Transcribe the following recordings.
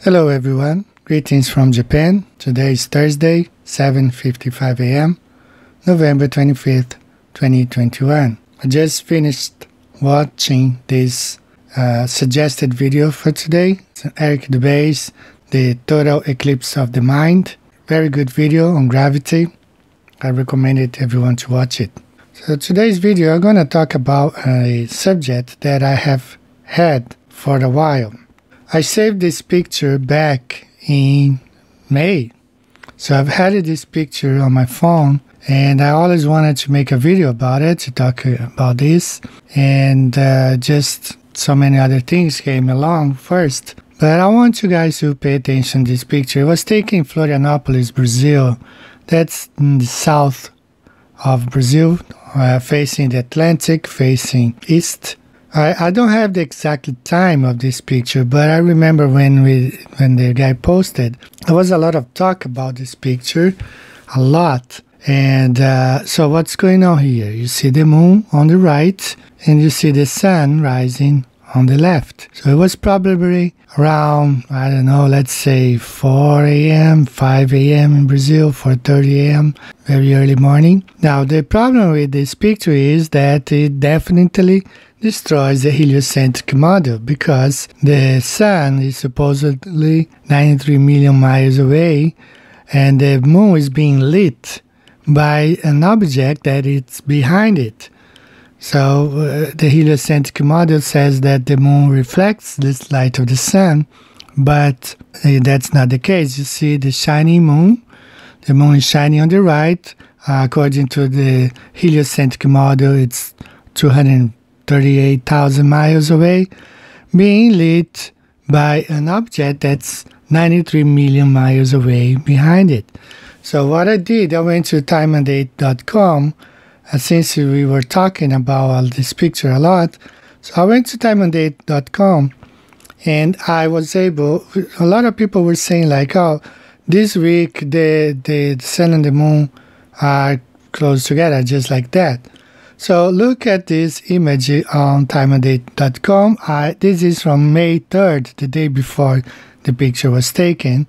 Hello everyone, greetings from Japan. Today is Thursday, 7:55 a.m., November 25th, 2021. I just finished watching this suggested video for today. It's Eric Dubé's The Total Eclipse of the Mind. Very good video on gravity. I recommend it everyone to watch it. So today's video I'm going to talk about a subject that I have had for a while. I saved this picture back in May. So I've had this picture on my phone and I always wanted to make a video about it, to talk about this. And just so many other things came along first. But I want you guys to pay attention to this picture. It was taken in Florianópolis, Brazil. That's in the south of Brazil, facing the Atlantic, facing east. I don't have the exact time of this picture, but I remember when the guy posted, there was a lot of talk about this picture, a lot. And so what's going on here? You see the moon on the right, and you see the sun rising on the left. So it was probably around, I don't know, let's say 4 a.m., 5 a.m. in Brazil, 4:30 a.m., very early morning. Now, the problem with this picture is that it definitely destroys the heliocentric model because the sun is supposedly 93 million miles away and the moon is being lit by an object that is behind it. So the heliocentric model says that the moon reflects this light of the sun, but that's not the case. You see the shining moon. The moon is shining on the right. According to the heliocentric model, it's 238,000 miles away, being lit by an object that's 93 million miles away behind it. So what I did, I went to timeanddate.com. Since we were talking about this picture a lot, so I went to timeanddate.com and I was able, a lot of people were saying like, oh, this week the sun and the moon are close together, just like that. So look at this image on timeanddate.com. This is from May 3rd, the day before the picture was taken.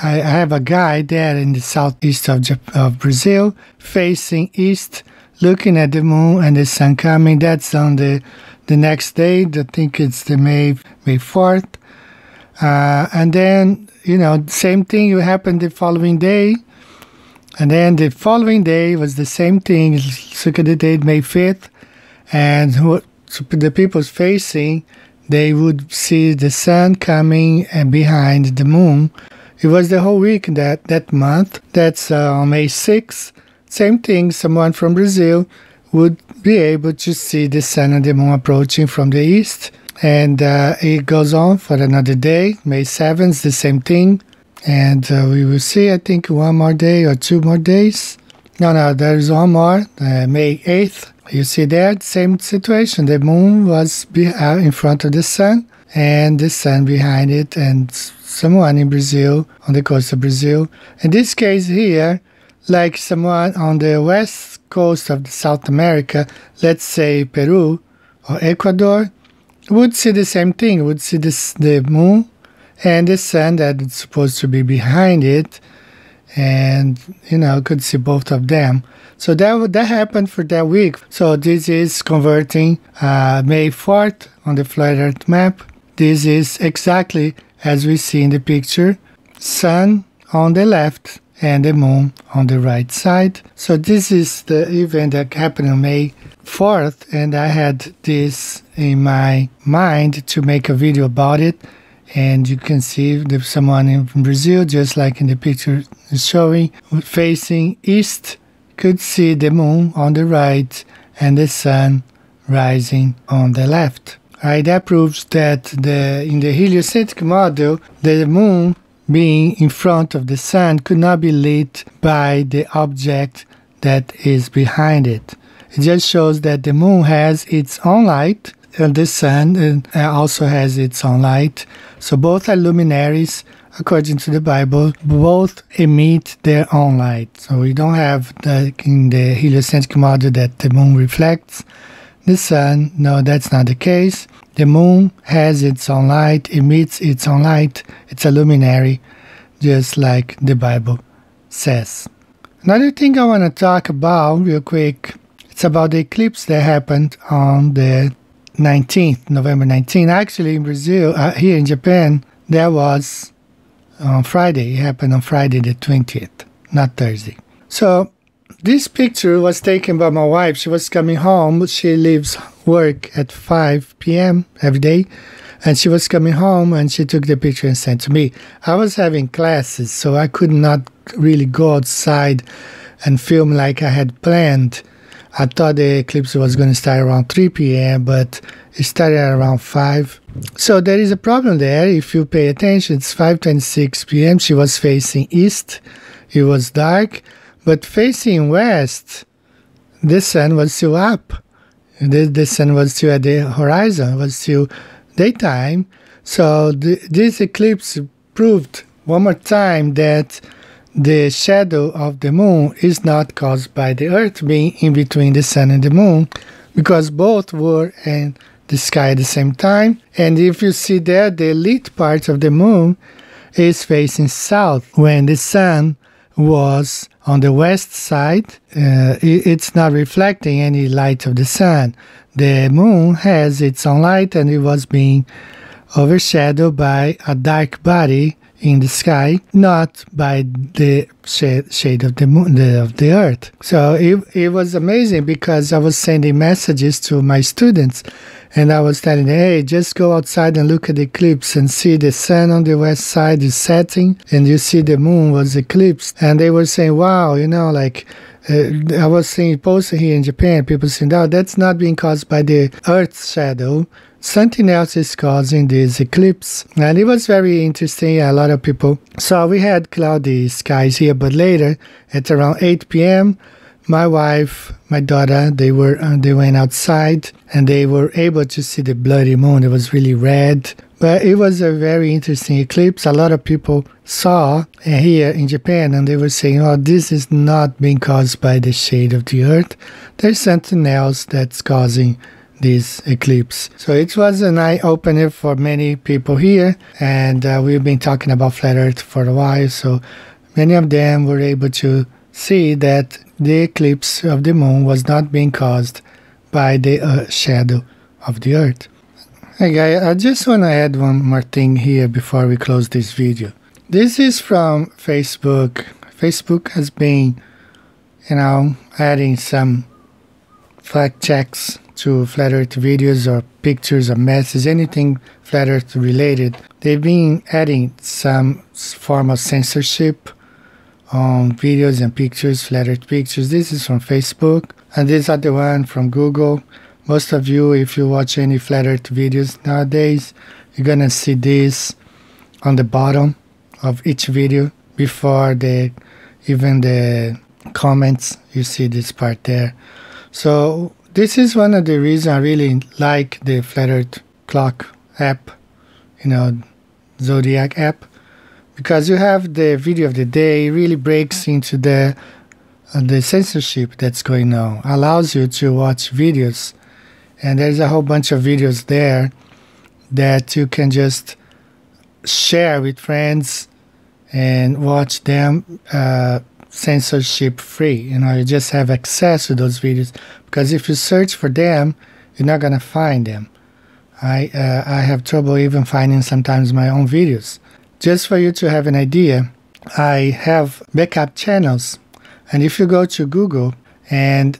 I have a guy there in the southeast of Brazil, facing east, looking at the moon and the sun coming. That's on the next day. I think it's the May 4th. And then, same thing happened the following day. And then the following day was the same thing. Look at the date, May 5th. And the people's facing, they would see the sun coming and behind the moon. It was the whole week that month. That's on May 6th. Same thing, someone from Brazil would be able to see the sun and the moon approaching from the east. And it goes on for another day. May 7th, the same thing. And we will see, I think, one more day or 2 more days. No, there's one more, May 8th. You see there, same situation. The moon was in front of the sun and the sun behind it, and someone in Brazil, on the coast of Brazil. In this case here, like someone on the west coast of South America, let's say Peru or Ecuador, would see the same thing, would see the moon and the sun that is supposed to be behind it, and could see both of them. So that happened for that week. So this is converting May 4th on the flat earth map. This is exactly as we see in the picture, sun on the left and the moon on the right side. So this is the event that happened on May 4th, and I had this in my mind to make a video about it. And you can see there's someone in Brazil, just like in the picture is showing, facing east, could see the moon on the right and the sun rising on the left. Right, that proves that in the heliocentric model, the moon being in front of the sun could not be lit by the object that is behind it. It just shows that the moon has its own light, and the sun also has its own light. So both are luminaries, according to the Bible. Both emit their own light. So we don't have in the heliocentric model that the moon reflects. the sun. No, that's not the case. The moon has its own light, emits its own light. It's a luminary, just like the Bible says. Another thing I want to talk about real quick, it's about the eclipse that happened on the 19th, November 19th. Actually, in Brazil, here in Japan, that was on Friday. It happened on Friday the 20th, not Thursday. So this picture was taken by my wife. She was coming home. She leaves work at 5 p.m. every day. And she was coming home and she took the picture and sent to me. I was having classes, so I could not really go outside and film like I had planned. I thought the eclipse was going to start around 3 p.m., but it started around 5. So there is a problem there. If you pay attention, it's 5:26 p.m. She was facing east. It was dark. But facing west, the sun was still up. The sun was still at the horizon. It was still daytime. So this eclipse proved one more time that the shadow of the moon is not caused by the earth being in between the sun and the moon, because both were in the sky at the same time. And if you see there, the lit part of the moon is facing south when the sun was on the west side. It's not reflecting any light of the sun. The moon has its own light, and it was being overshadowed by a dark body in the sky, not by the shade of the moon, of the earth. So it was amazing, because I was sending messages to my students, and I was telling them, hey, just go outside and look at the eclipse and see the sun on the west side is setting, and you see the moon was eclipsed. And they were saying, wow, I was seeing posted here in Japan, people saying, no, that's not being caused by the Earth's shadow. Something else is causing this eclipse. And it was very interesting. A lot of people saw we had cloudy skies here, but later at around 8 p.m., my wife, my daughter, they went outside and they were able to see the bloody moon. It was really red. But it was a very interesting eclipse. A lot of people saw here in Japan, and they were saying, oh, this is not being caused by the shade of the earth. There's something else that's causing this eclipse. So it was an eye-opener for many people here, and we've been talking about flat earth for a while, so many of them were able to see that the eclipse of the moon was not being caused by the shadow of the earth. Hey guys, I just want to add one more thing here before we close this video. This is from Facebook. Facebook has been, adding some fact checks to flat earth videos or pictures or messages, anything flat earth related. They've been adding some form of censorship on videos and pictures, flat earth pictures. This is from Facebook, and these are the one from Google. Most of you, if you watch any flat earth videos nowadays, you're gonna see this on the bottom of each video before even the comments. You see this part there. So this is one of the reasons I really like the flat earth clock app, Zodiac app, because you have the video of the day. It really breaks into the censorship that's going on, allows you to watch videos. And there's a whole bunch of videos there that you can just share with friends and watch them censorship free. You just have access to those videos, because if you search for them, you're not going to find them. I have trouble even finding sometimes my own videos. Just for you to have an idea, I have backup channels. And if you go to Google and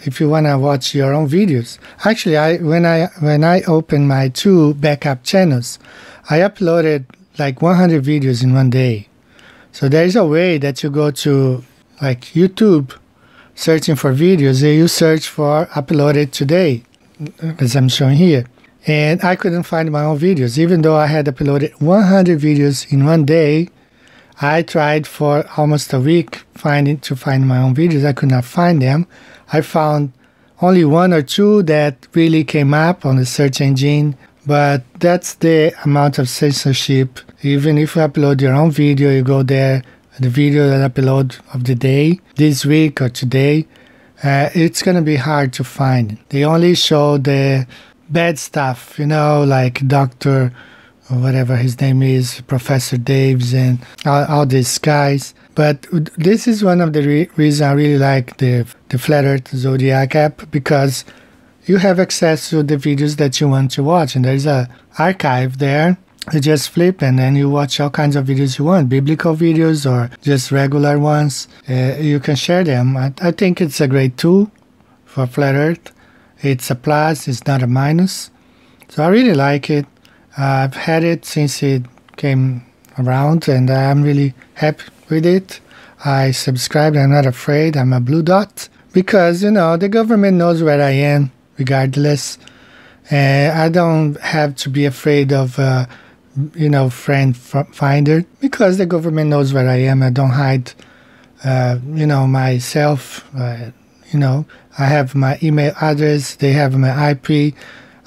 if you want to watch your own videos, actually, when I opened my 2 backup channels, I uploaded like 100 videos in one day. So there is a way that you go to like YouTube, searching for videos, and you search for uploaded today, as I'm showing here. And I couldn't find my own videos, even though I had uploaded 100 videos in one day. I tried for almost a week to find my own videos. I could not find them. I found only 1 or 2 that really came up on the search engine, but that's the amount of censorship. Even if you upload your own video, you go there, the video that I upload of the day, this week or today, it's going to be hard to find. They only show the bad stuff, like Dr. or whatever his name is, Professor Daves and all these guys. But this is one of the reasons I really like the Flat Earth Zodiac app, because you have access to the videos that you want to watch, and there's a archive there. You just flip and then you watch all kinds of videos you want, biblical videos or just regular ones. You can share them. I think it's a great tool for Flat Earth. It's a plus, it's not a minus. So I really like it. I've had it since it came around, and I'm really happy with it. I subscribed. I'm not afraid. I'm a blue dot because, the government knows where I am regardless. I don't have to be afraid of, friend finder, because the government knows where I am. I don't hide, myself. I have my email address. They have my IP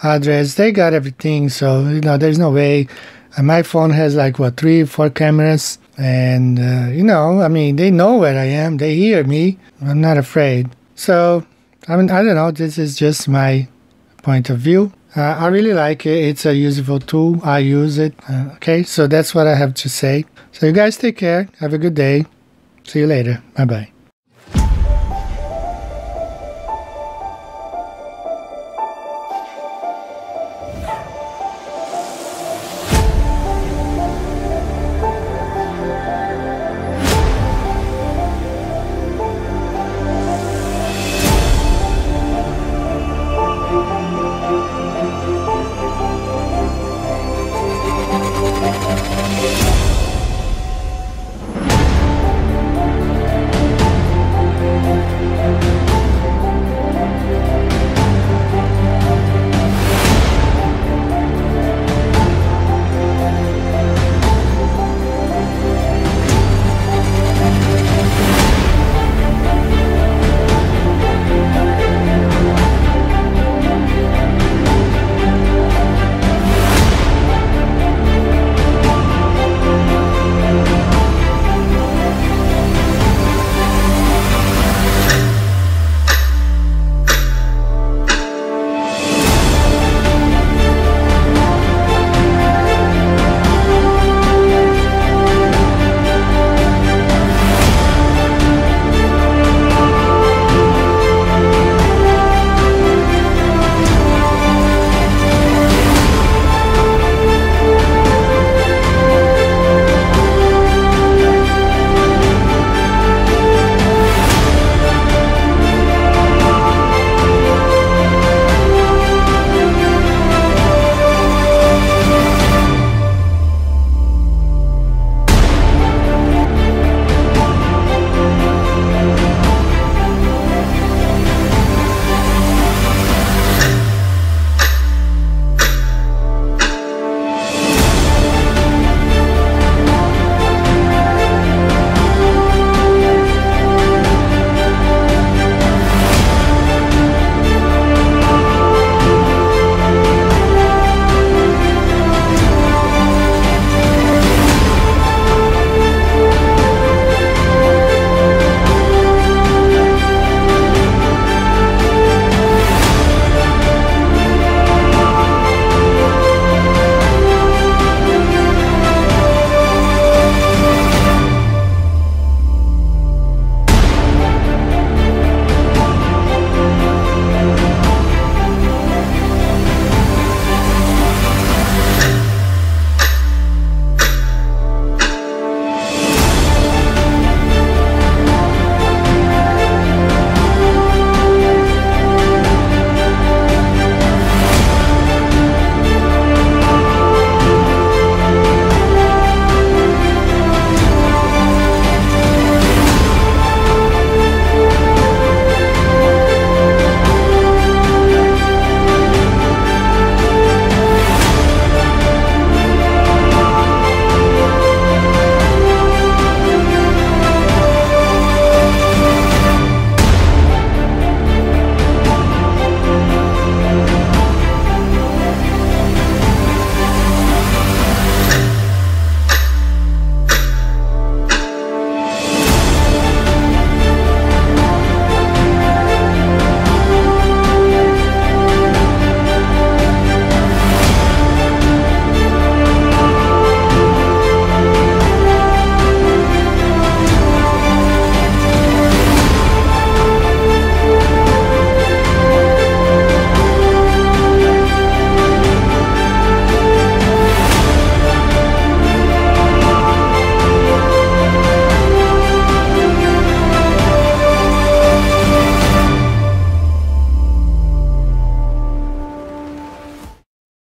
address. They got everything. So, there's no way. My phone has 3, 4 cameras. And, they know where I am. They hear me. I'm not afraid. So, I don't know. This is just my point of view. I really like it. It's a useful tool. I use it. Okay, so that's what I have to say. So you guys take care. Have a good day. See you later. Bye-bye.